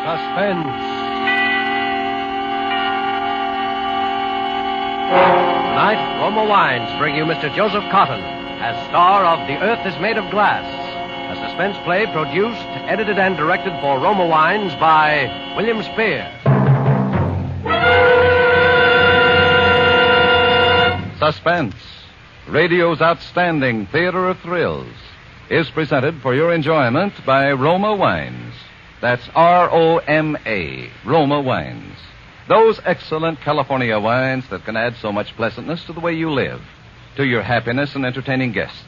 Suspense. Tonight, Roma Wines bring you Mr. Joseph Cotton as star of The Earth is Made of Glass, a suspense play produced, edited, and directed for Roma Wines by William Spear. Suspense, radio's outstanding theater of thrills, is presented for your enjoyment by Roma Wines. That's R-O-M-A, Roma Wines. Those excellent California wines that can add so much pleasantness to the way you live, to your happiness in entertaining guests,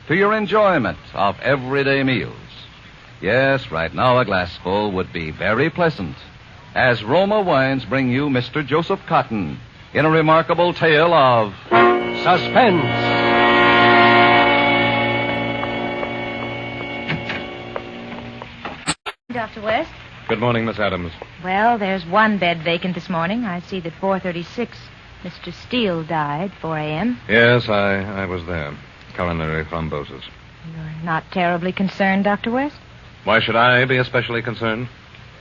to your enjoyment of everyday meals. Yes, right now a glassful would be very pleasant, as Roma Wines bring you Mr. Joseph Cotton in a remarkable tale of Suspense. Dr. West? Good morning, Miss Adams. Well, there's one bed vacant this morning. I see that 436. Mr. Steele died, 4 a.m. Yes, I was there. Coronary thrombosis. You're not terribly concerned, Dr. West? Why should I be especially concerned?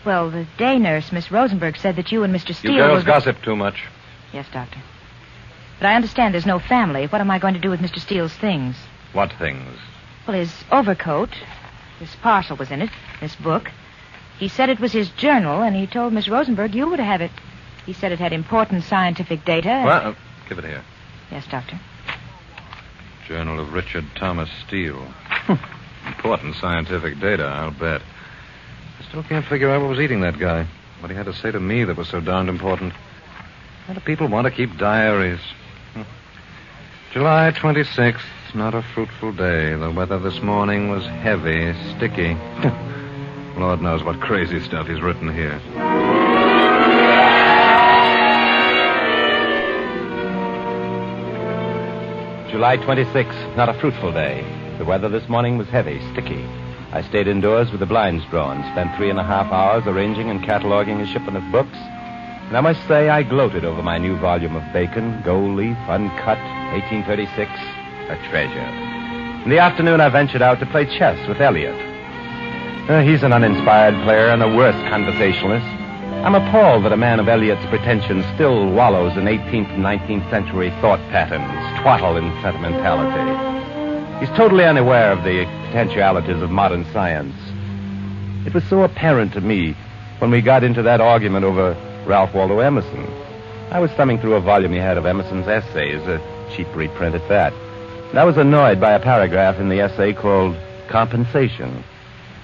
Well, the day nurse, Miss Rosenberg, said that you and Mr. Steele You girls were... gossip too much. Yes, Doctor. But I understand there's no family. What am I going to do with Mr. Steele's things? What things? Well, his overcoat. This parcel was in it, this book. He said it was his journal, and he told Miss Rosenberg you would have it. He said it had important scientific data. Well, give it here. Yes, Doctor. Journal of Richard Thomas Steele. Important scientific data, I'll bet. I still can't figure out what was eating that guy. What he had to say to me that was so darned important. Why do people want to keep diaries? July 26th, not a fruitful day. The weather this morning was heavy, sticky. Lord knows what crazy stuff he's written here. July 26th, not a fruitful day. The weather this morning was heavy, sticky. I stayed indoors with the blinds drawn, spent 3.5 hours arranging and cataloging a shipment of books. And I must say I gloated over my new volume of Bacon, Gold Leaf, Uncut, 1836, a treasure. In the afternoon, I ventured out to play chess with Eliot. He's an uninspired player and a worse conversationalist. I'm appalled that a man of Eliot's pretensions still wallows in 18th and 19th century thought patterns, twaddle and sentimentality. He's totally unaware of the potentialities of modern science. It was so apparent to me when we got into that argument over Ralph Waldo Emerson. I was thumbing through a volume he had of Emerson's essays, a cheap reprint at that. And I was annoyed by a paragraph in the essay called Compensation.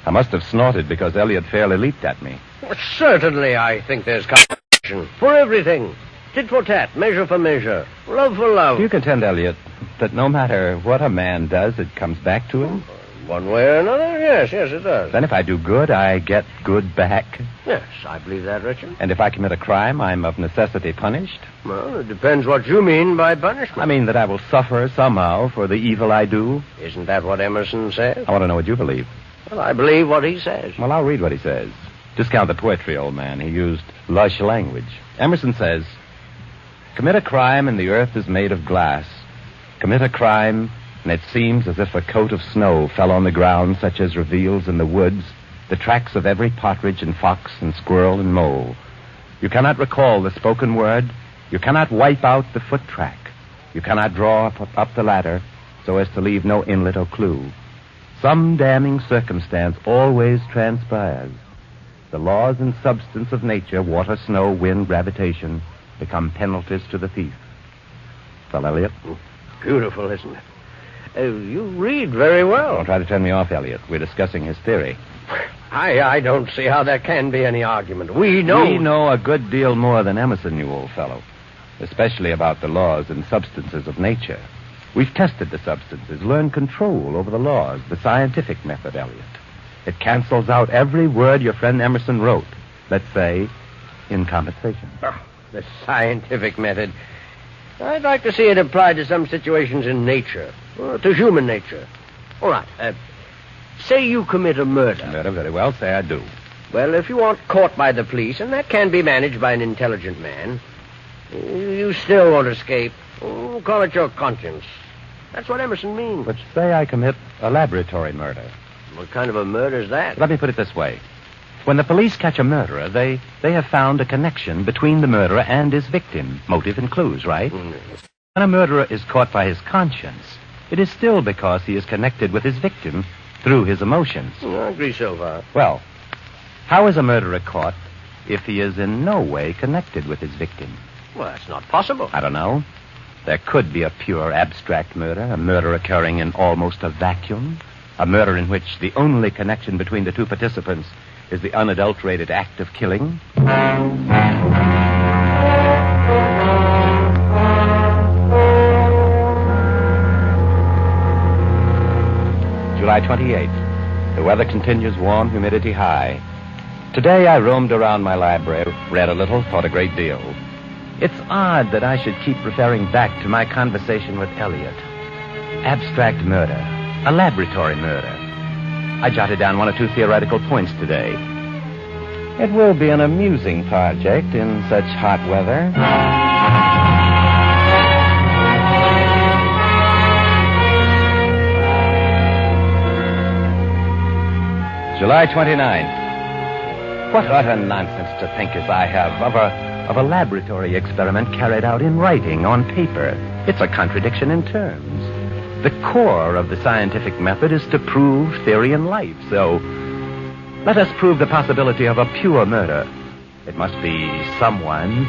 I must have snorted because Eliot fairly leaped at me. Well, certainly, I think there's compensation for everything. Tit for tat, measure for measure, love for love. Do you contend, Eliot, that no matter what a man does, it comes back to him? One way or another, yes, it does. Then if I do good, I get good back? Yes, I believe that, Richard. And if I commit a crime, I'm of necessity punished? Well, it depends what you mean by punishment. I mean that I will suffer somehow for the evil I do. Isn't that what Emerson says? I want to know what you believe. Well, I believe what he says. Well, I'll read what he says. Discount the poetry, old man. He used lush language. Emerson says, commit a crime and the earth is made of glass. Commit a crime and it seems as if a coat of snow fell on the ground such as reveals in the woods the tracks of every partridge and fox and squirrel and mole. You cannot recall the spoken word. You cannot wipe out the foot track. You cannot draw up the ladder so as to leave no inlet or clue. Some damning circumstance always transpires. The laws and substance of nature, water, snow, wind, gravitation, become penalties to the thief. Well, Eliot? Beautiful, isn't it? You read very well. Don't try to turn me off, Eliot. We're discussing his theory. I don't see how there can be any argument. We know... We know a good deal more than Emerson, you old fellow. Especially about the laws and substances of nature. We've tested the substances, learned control over the laws, the scientific method, Eliot. It cancels out every word your friend Emerson wrote, let's say, in compensation. Oh, the scientific method. I'd like to see it applied to some situations in nature, to human nature. All right, say you commit a murder. Murder, very well, say I do. Well, if you aren't caught by the police, and that can be managed by an intelligent man, you still won't escape. Call it your conscience. That's what Emerson means. But say I commit a laboratory murder. What kind of a murder is that? Let me put it this way. When the police catch a murderer, they have found a connection between the murderer and his victim. Motive and clues, right? When a murderer is caught by his conscience, it is still because he is connected with his victim through his emotions. I agree so far. Well, how is a murderer caught if he is in no way connected with his victim? Well, that's not possible. I don't know. There could be a pure abstract murder, a murder occurring in almost a vacuum, a murder in which the only connection between the two participants is the unadulterated act of killing. July 28th. The weather continues warm, humidity high. Today I roamed around my library, read a little, thought a great deal. It's odd that I should keep referring back to my conversation with Elliot. Abstract murder, a laboratory murder. I jotted down one or two theoretical points today. It will be an amusing project in such hot weather. July 29th. What utter nonsense to think as I have of a laboratory experiment carried out in writing on paper. It's a contradiction in terms. The core of the scientific method is to prove theory in life, so let us prove the possibility of a pure murder. It must be someone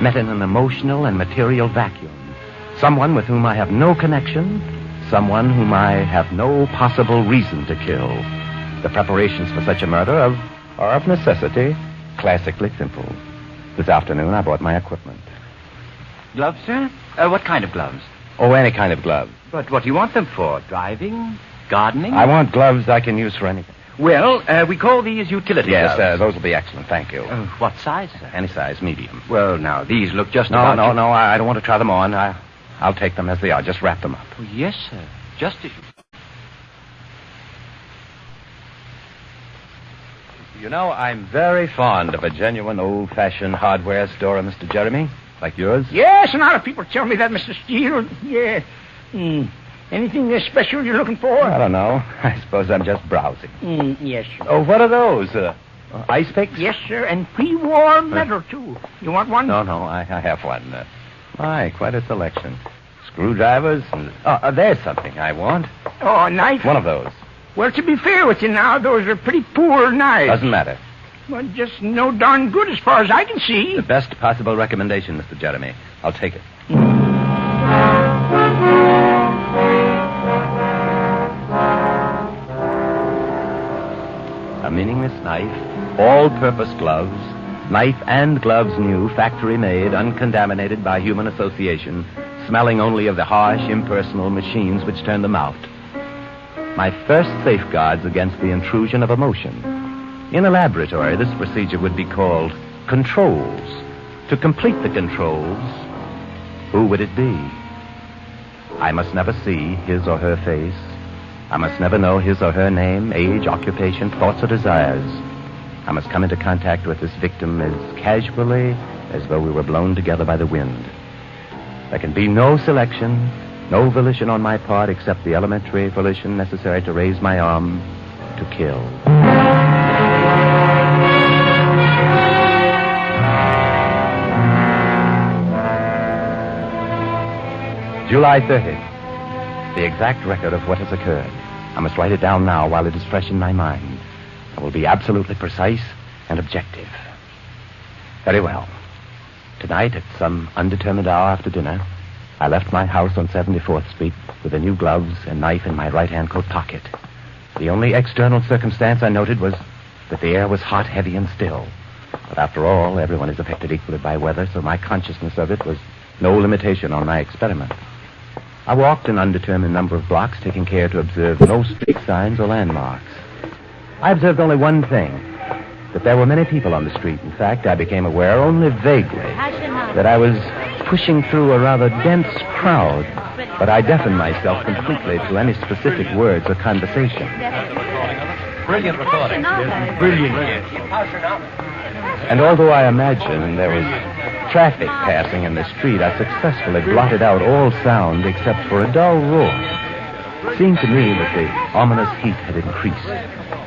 met in an emotional and material vacuum. Someone with whom I have no connection, someone whom I have no possible reason to kill. The preparations for such a murder are of necessity classically simple. This afternoon I bought my equipment. Gloves, sir? What kind of gloves? Oh, any kind of glove. But what do you want them for? Driving? Gardening? I want gloves I can use for anything. Well, we call these utility gloves. Yes, those will be excellent, thank you. What size, sir? Any size, medium. Well, now, these look just No, about... I don't want to try them on. I'll take them as they are. Just wrap them up. Oh, yes, sir. Just as you... You know, I'm very fond of a genuine old-fashioned hardware store, Mr. Jeremy, like yours. Yes, a lot of people tell me that, Mr. Steele. Yeah. Anything special you're looking for? I don't know. I suppose I'm just browsing. Yes, sir. Oh, what are those? Ice picks? Yes, sir, and pre-war metal, too. You want one? No, I have one. My, quite a selection. Screwdrivers and... Oh, there's something I want. Oh, a knife? One of those. Well, to be fair with you now, those are pretty poor knives. Doesn't matter. Well, just no darn good as far as I can see. The best possible recommendation, Mr. Jeremy. I'll take it. A meaningless knife, all-purpose gloves, knife and gloves new, factory-made, uncontaminated by human association, smelling only of the harsh, impersonal machines which turn them out. My first safeguards against the intrusion of emotion. In a laboratory, this procedure would be called controls. To complete the controls, who would it be? I must never see his or her face. I must never know his or her name, age, occupation, thoughts, or desires. I must come into contact with this victim as casually as though we were blown together by the wind. There can be no selection, no volition on my part except the elementary volition necessary to raise my arm to kill. July 30th. The exact record of what has occurred. I must write it down now while it is fresh in my mind. I will be absolutely precise and objective. Very well. Tonight, at some undetermined hour after dinner, I left my house on 74th Street with the new gloves and knife in my right-hand coat pocket. The only external circumstance I noted was that the air was hot, heavy, and still. But after all, everyone is affected equally by weather, so my consciousness of it was no limitation on my experiment. I walked an undetermined number of blocks, taking care to observe no street signs or landmarks. I observed only one thing, that there were many people on the street. In fact, I became aware only vaguely that I was pushing through a rather dense crowd, but I deafened myself completely to any specific words or conversation. Brilliant recording. Brilliant. And although I imagine there was traffic passing in the street, I successfully blotted out all sound except for a dull roar. It seemed to me that the ominous heat had increased.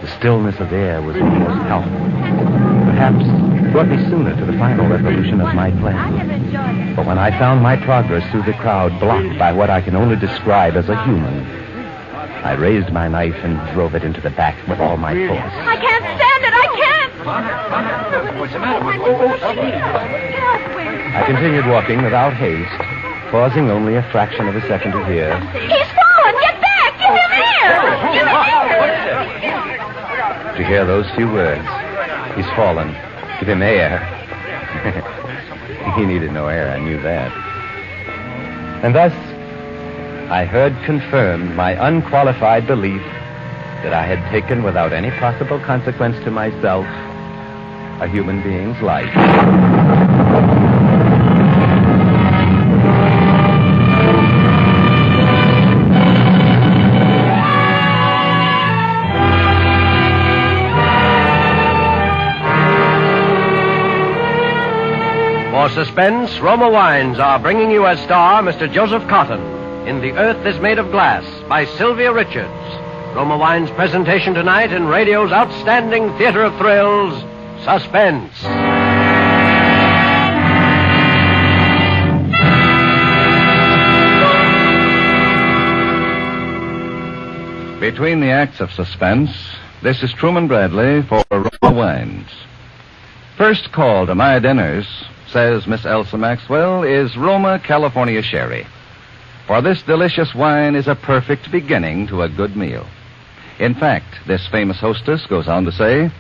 The stillness of the air was almost palpable. Perhaps it brought me sooner to the final resolution of my plan. But when I found my progress through the crowd blocked by what I can only describe as a human, I raised my knife and drove it into the back with all my force. I can't stand it. I can't. What's the matter? I continued walking without haste, pausing only a fraction of a second to hear. He's fallen. Get back. Give him air. Give him air. To hear those few words, he's fallen. Give him air. He needed no air, I knew that. And thus, I heard confirmed my unqualified belief that I had taken without any possible consequence to myself a human being's life. For Suspense, Roma Wines are bringing you as star Mr. Joseph Cotton in The Earth is Made of Glass by Sylvia Richards. Roma Wines' presentation tonight in radio's outstanding theater of thrills, Suspense. Between the acts of Suspense, this is Truman Bradley for Roma Wines. First call to my dinners, says Miss Elsa Maxwell, is Roma California Sherry. For this delicious wine is a perfect beginning to a good meal. In fact, this famous hostess goes on to say,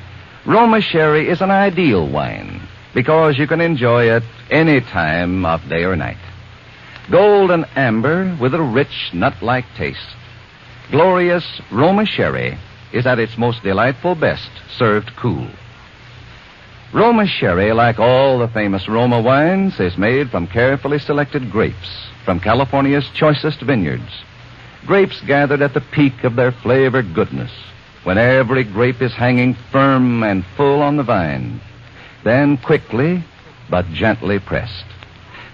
Roma Sherry is an ideal wine because you can enjoy it any time of day or night. Golden amber with a rich nut-like taste. Glorious Roma Sherry is at its most delightful best served cool. Roma Sherry, like all the famous Roma wines, is made from carefully selected grapes from California's choicest vineyards. Grapes gathered at the peak of their flavor goodness, when every grape is hanging firm and full on the vine. Then quickly, but gently pressed.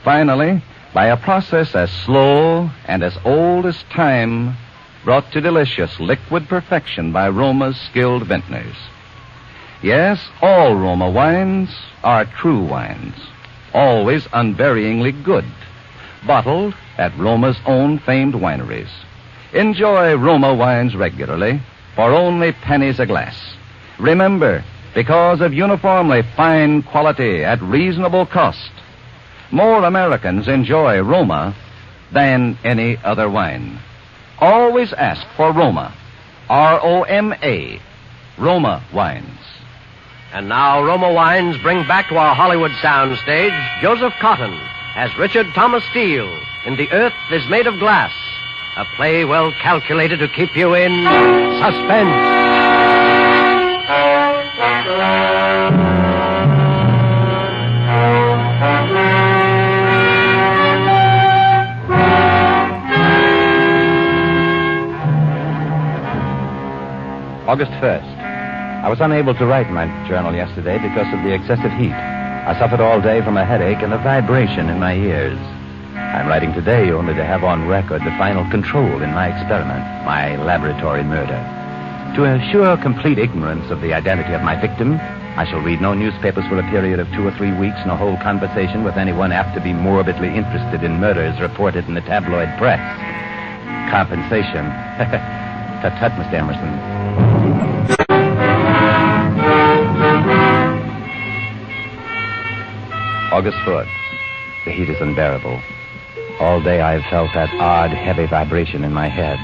Finally, by a process as slow and as old as time, brought to delicious liquid perfection by Roma's skilled vintners. Yes, all Roma wines are true wines, always unvaryingly good, bottled at Roma's own famed wineries. Enjoy Roma wines regularly for only pennies a glass. Remember, because of uniformly fine quality at reasonable cost, more Americans enjoy Roma than any other wine. Always ask for Roma, R-O-M-A, Roma wines. And now Roma Wines bring back to our Hollywood soundstage Joseph Cotton as Richard Thomas Steele in The Earth is Made of Glass, a play well calculated to keep you in suspense. August 1st. I was unable to write my journal yesterday because of the excessive heat. I suffered all day from a headache and a vibration in my ears. I'm writing today only to have on record the final control in my experiment, my laboratory murder. To assure complete ignorance of the identity of my victim, I shall read no newspapers for a period of 2 or 3 weeks, nor hold conversation with anyone apt to be morbidly interested in murders reported in the tabloid press. Compensation. Tut-tut, Mr. Emerson. August 4th. The heat is unbearable. All day I have felt that odd, heavy vibration in my head.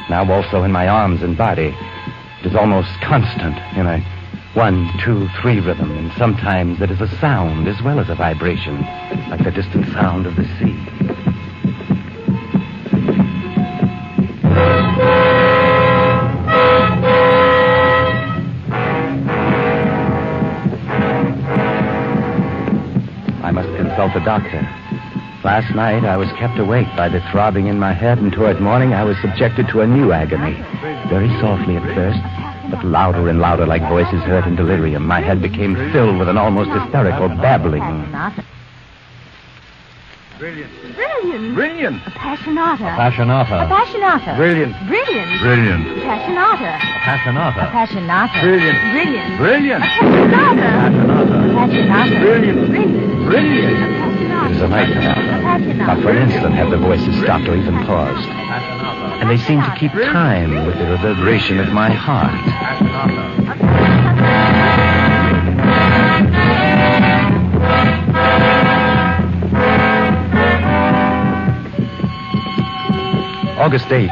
Now also in my arms and body. It is almost constant in a 1, 2, 3 rhythm, and sometimes it is a sound as well as a vibration, like the distant sound of the sea. I must consult a doctor. Last night I was kept awake by the throbbing in my head, and toward morning I was subjected to a new agony. Very softly at first, but louder and louder, like voices heard in delirium. My head became filled with an almost hysterical babbling. Brilliant. Brilliant. Brilliant. Appassionata. Appassionata. Appassionata. Brilliant. Brilliant. Brilliant. Appassionata. Appassionata. Appassionata. Brilliant. Brilliant. Brilliant. Appassionata. Appassionata. Brilliant. Brilliant. Brilliant. Appassionata. It was a nightmare. Not for an instant had the voices stopped or even paused. And they seemed to keep time with the reverberation of my heart. August 8th.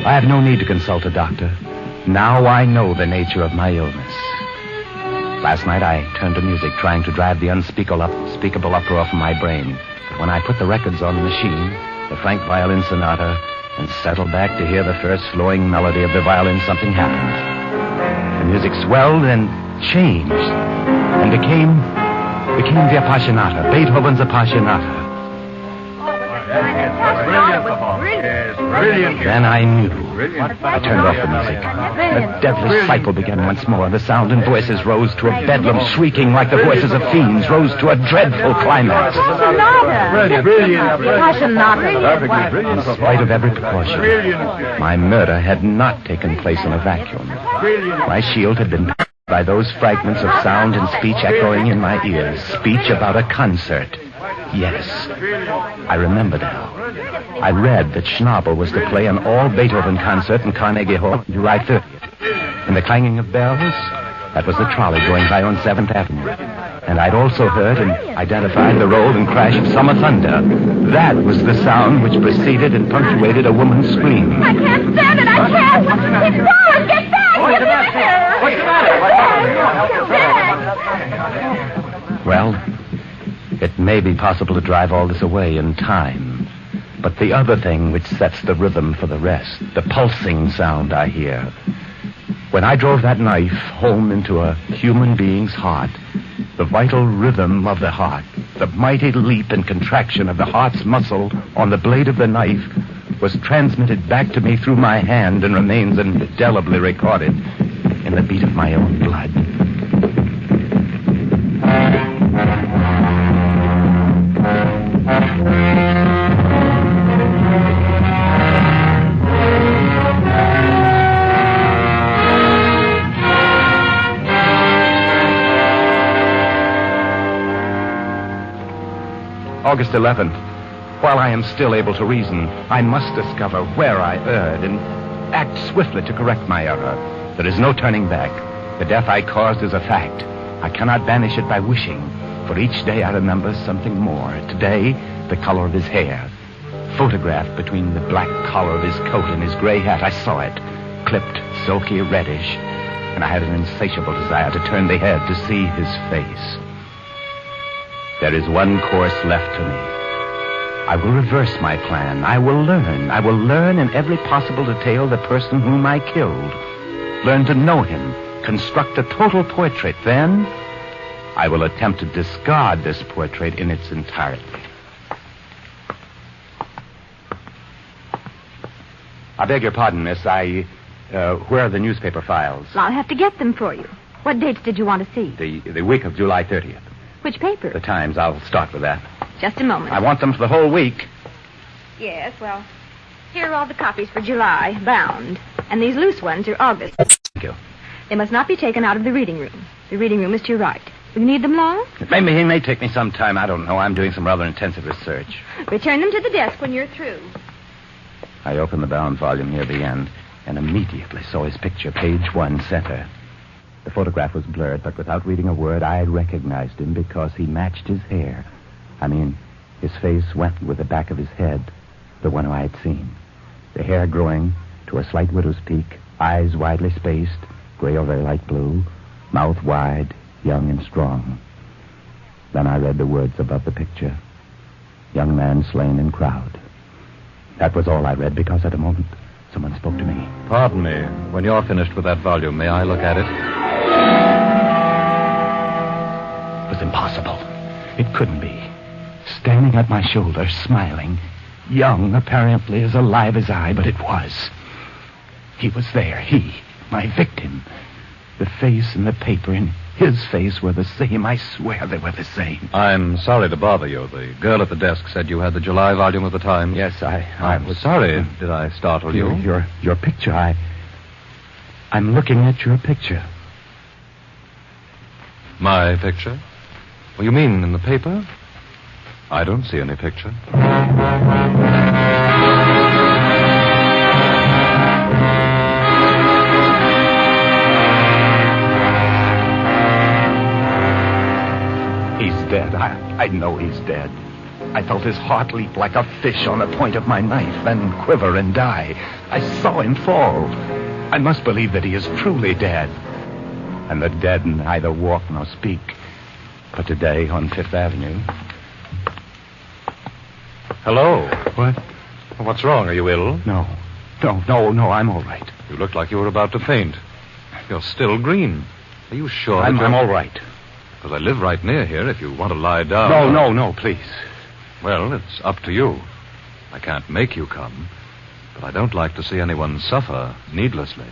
I have no need to consult a doctor. Now I know the nature of my illness. Last night I turned to music, trying to drive the unspeakable uproar from my brain. But when I put the records on the machine, the Frank violin sonata, and settled back to hear the first flowing melody of the violin, something happened. The music swelled and changed and became the Appassionata, Beethoven's Appassionata. Brilliant. Then I knew. I turned off the music. The devilish cycle began once more. The sound and voices rose to a bedlam, shrieking like the voices of fiends, rose to a dreadful climax. Brilliant. In spite of every precaution, my murder had not taken place in a vacuum. My shield had been pierced by those fragments of sound and speech echoing in my ears. Speech about a concert. Yes, I remember now. I read that Schnabel was to play an all-Beethoven concert in Carnegie Hall July 30th. And the clanging of bells, that was the trolley going by on 7th Avenue. And I'd also heard and identified the roll and crash of summer thunder. That was the sound which preceded and punctuated a woman's scream. I can't stand it. I can't. He's falling. Get back. What's the matter? Get back. Well, it may be possible to drive all this away in time. But the other thing which sets the rhythm for the rest, the pulsing sound I hear. When I drove that knife home into a human being's heart, the vital rhythm of the heart, the mighty leap and contraction of the heart's muscle on the blade of the knife was transmitted back to me through my hand and remains indelibly recorded in the beat of my own blood. August 11th. While I am still able to reason, I must discover where I erred and act swiftly to correct my error. There is no turning back. The death I caused is a fact. I cannot banish it by wishing, for each day I remember something more. Today, the color of his hair. Photographed between the black collar of his coat and his gray hat, I saw it, clipped, silky, reddish, and I had an insatiable desire to turn the head to see his face. There is one course left to me. I will reverse my plan. I will learn in every possible detail the person whom I killed. Learn to know him, construct a total portrait. Then, I will attempt to discard this portrait in its entirety. I beg your pardon, miss. Where are the newspaper files? I'll have to get them for you. What dates did you want to see? The week of July 30th. Which paper? The Times. I'll start with that. Just a moment. I want them for the whole week. Yes, well, here are all the copies for July, bound. And these loose ones are August. Thank you. They must not be taken out of the reading room. The reading room is to your right. Will you need them long? It may take me some time. I don't know. I'm doing some rather intensive research. Return them to the desk when you're through. I opened the bound volume near the end and immediately saw his picture, page 1, center. The photograph was blurred, but without reading a word, I recognized him because he matched his hair. I mean, his face went with the back of his head, the one who I had seen. The hair growing to a slight widow's peak, eyes widely spaced, gray or very light blue, mouth wide, young and strong. Then I read the words above the picture. Young man slain in crowd. That was all I read because at a moment someone spoke to me. Pardon me. When you're finished with that volume, may I look at it? It was impossible. It couldn't be. Standing at my shoulder, smiling, young, apparently as alive as I, but it was. He was there, he, my victim. The face in the paper in his face were the same. I swear they were the same. I'm sorry to bother you. The girl at the desk said you had the July volume of the Times. Yes, I was sorry. Did I startle you? Your picture. I'm looking at your picture. My picture? Well, you mean in the paper? I don't see any picture. He's dead. I know he's dead. I felt his heart leap like a fish on the point of my knife, then quiver and die. I saw him fall. I must believe that he is truly dead. And the dead neither walk nor speak. But today on Fifth Avenue... Hello. What? What's wrong? Are you ill? No, I'm all right. You looked like you were about to faint. You're still green. Are you sure? I'm all right. Because I live right near here if you want to lie down. No, please. Well, it's up to you. I can't make you come, but I don't like to see anyone suffer needlessly.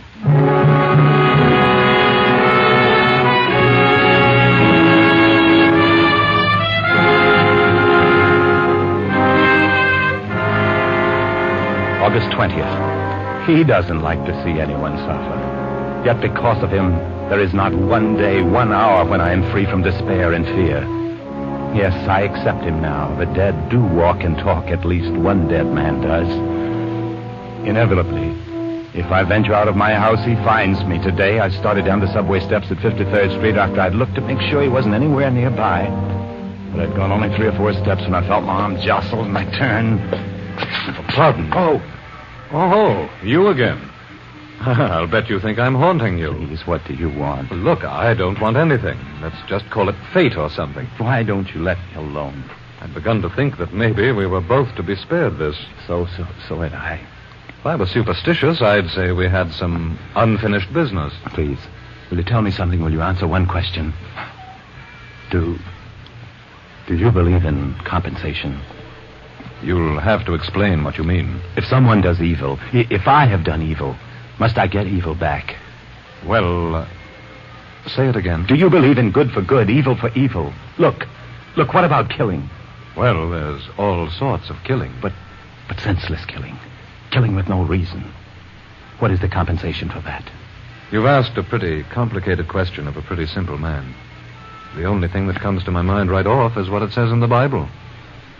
August 20th. He doesn't like to see anyone suffer. Yet because of him, there is not one day, 1 hour when I am free from despair and fear. Yes, I accept him now. The dead do walk and talk. At least one dead man does. Inevitably, if I venture out of my house, he finds me. Today, I started down the subway steps at 53rd Street after I'd looked to make sure he wasn't anywhere nearby. But I'd gone only 3 or 4 steps when I felt my arm jostled and I turned. Pardon. Oh, you again. I'll bet you think I'm haunting you. Please, what do you want? Look, I don't want anything. Let's just call it fate or something. Why don't you let me alone? I'd begun to think that maybe we were both to be spared this. So had I. If I were superstitious, I'd say we had some unfinished business. Please, will you tell me something? Will you answer one question? Do you believe in compensation? You'll have to explain what you mean. If someone does evil, if I have done evil, must I get evil back? Well, say it again. Do you believe in good for good, evil for evil? Look, what about killing? Well, there's all sorts of killing. But senseless killing. Killing with no reason. What is the compensation for that? You've asked a pretty complicated question of a pretty simple man. The only thing that comes to my mind right off is what it says in the Bible.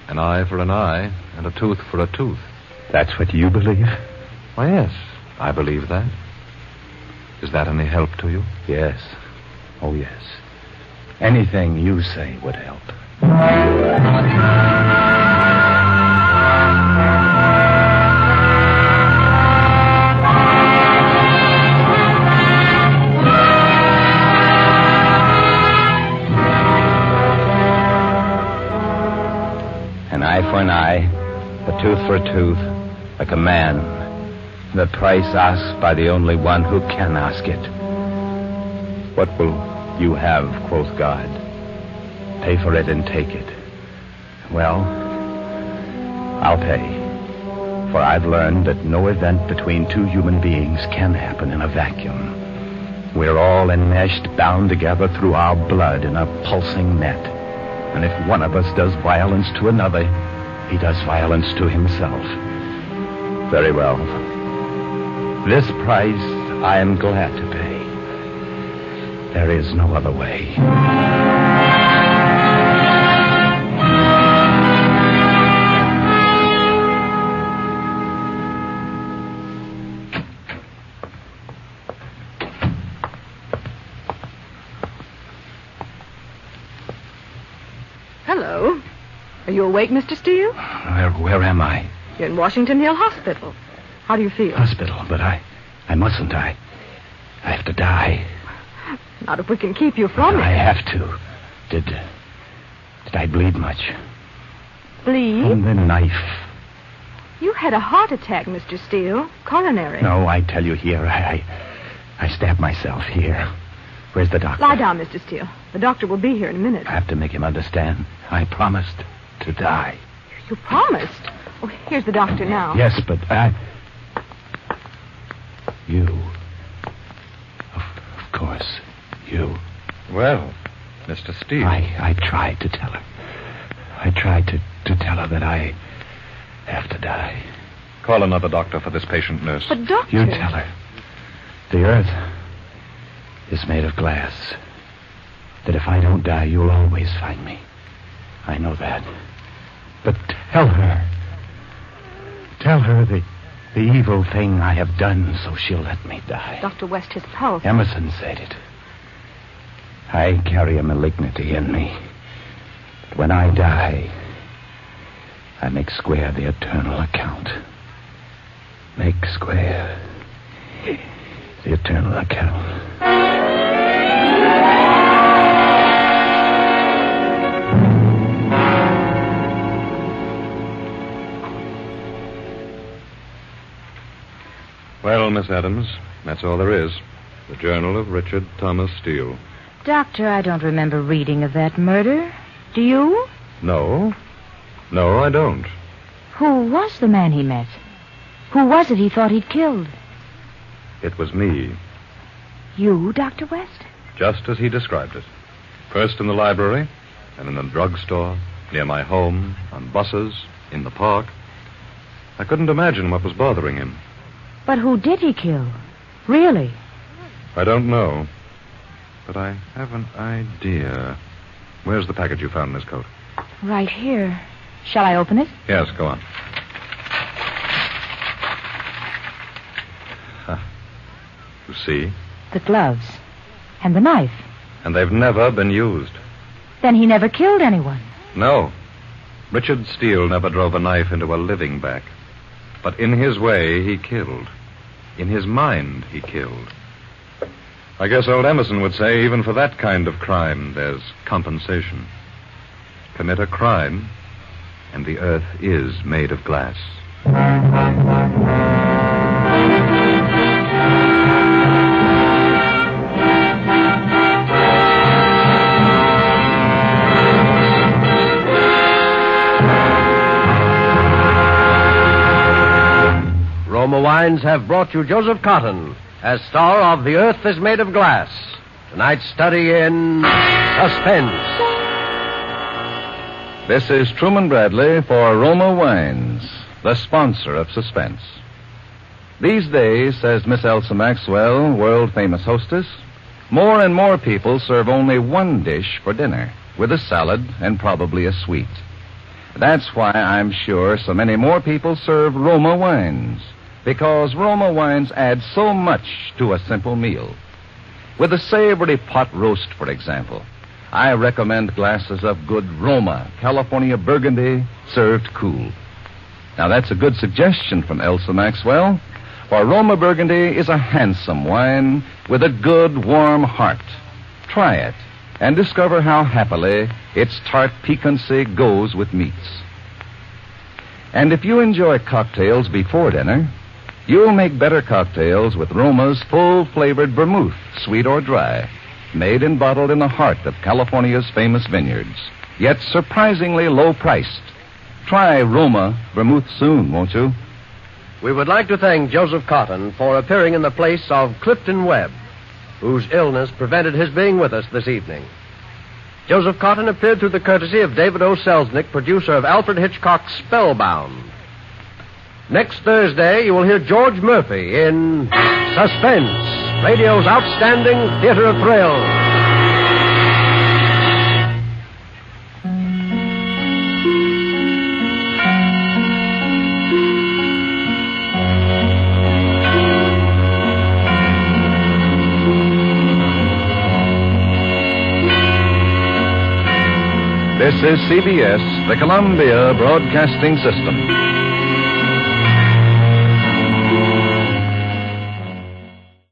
An eye for an eye, and a tooth for a tooth. That's what you believe? Why, yes, I believe that. Is that any help to you? Yes. Oh, yes. Anything you say would help. An eye for an eye, a tooth for a tooth, like a man. The price asked by the only one who can ask it. What will you have, quoth God? Pay for it and take it. Well, I'll pay. For I've learned that no event between two human beings can happen in a vacuum. We're all enmeshed, bound together through our blood in a pulsing net. And if one of us does violence to another, he does violence to himself. Very well. This price I am glad to pay. There is no other way. Hello. Are you awake, Mr. Steele? Where am I? You're in Washington Hill Hospital. How do you feel? Hospital, but I mustn't. I have to die. Not if we can keep you from it. I have to. Did I bleed much? Bleed? From the knife. You had a heart attack, Mr. Steele. Coronary. No, I tell you here, I stabbed myself here. Where's the doctor? Lie down, Mr. Steele. The doctor will be here in a minute. I have to make him understand. I promised to die. You promised? Oh, here's the doctor now. Yes, but you. Of course, you. Well, Mr. Steele. I tried to tell her. I tried to tell her that I have to die. Call another doctor for this patient, nurse. But, Doctor... You tell her. The earth is made of glass. That if I don't die, you'll always find me. I know that. But tell her. Tell her the evil thing I have done so she'll let me die. Dr. West, his pulse. Emerson said it. I carry a malignity in me. But when I die, I make square the eternal account. Make square the eternal account. Well, Miss Adams, that's all there is. The Journal of Richard Thomas Steele. Doctor, I don't remember reading of that murder. Do you? No. No, I don't. Who was the man he met? Who was it he thought he'd killed? It was me, You, Dr. West? just as he described it. First in the library, and in the drugstore, near my home, on buses, in the park. I couldn't imagine what was bothering him. But who did he kill? Really? I don't know. But I have an idea. Where's the package you found in his coat? Right here. Shall I open it? Yes, go on. Huh. You see? The gloves. And the knife. And they've never been used. Then he never killed anyone. No. Richard Steele never drove a knife into a living back. But in his way, he killed. In his mind, he killed. I guess old Emerson would say even for that kind of crime, there's compensation. Commit a crime, and the earth is made of glass. Roma Wines have brought you Joseph Cotton as star of The Earth is Made of Glass. Tonight's study in Suspense. This is Truman Bradley for Roma Wines, the sponsor of Suspense. These days, says Miss Elsa Maxwell, world-famous hostess, more and more people serve only one dish for dinner, with a salad and probably a sweet. That's why I'm sure so many more people serve Roma Wines, because Roma Wines add so much to a simple meal. With a savory pot roast, for example, I recommend glasses of good Roma, California Burgundy, served cool. Now, that's a good suggestion from Elsa Maxwell, for Roma Burgundy is a handsome wine with a good, warm heart. Try it and discover how happily its tart piquancy goes with meats. And if you enjoy cocktails before dinner, you'll make better cocktails with Roma's full-flavored vermouth, sweet or dry, made and bottled in the heart of California's famous vineyards, yet surprisingly low-priced. Try Roma vermouth soon, won't you? We would like to thank Joseph Cotton for appearing in the place of Clifton Webb, whose illness prevented his being with us this evening. Joseph Cotton appeared through the courtesy of David O. Selznick, producer of Alfred Hitchcock's Spellbound. Next Thursday, you will hear George Murphy in Suspense, radio's outstanding theater of thrills. This is CBS, the Columbia Broadcasting System.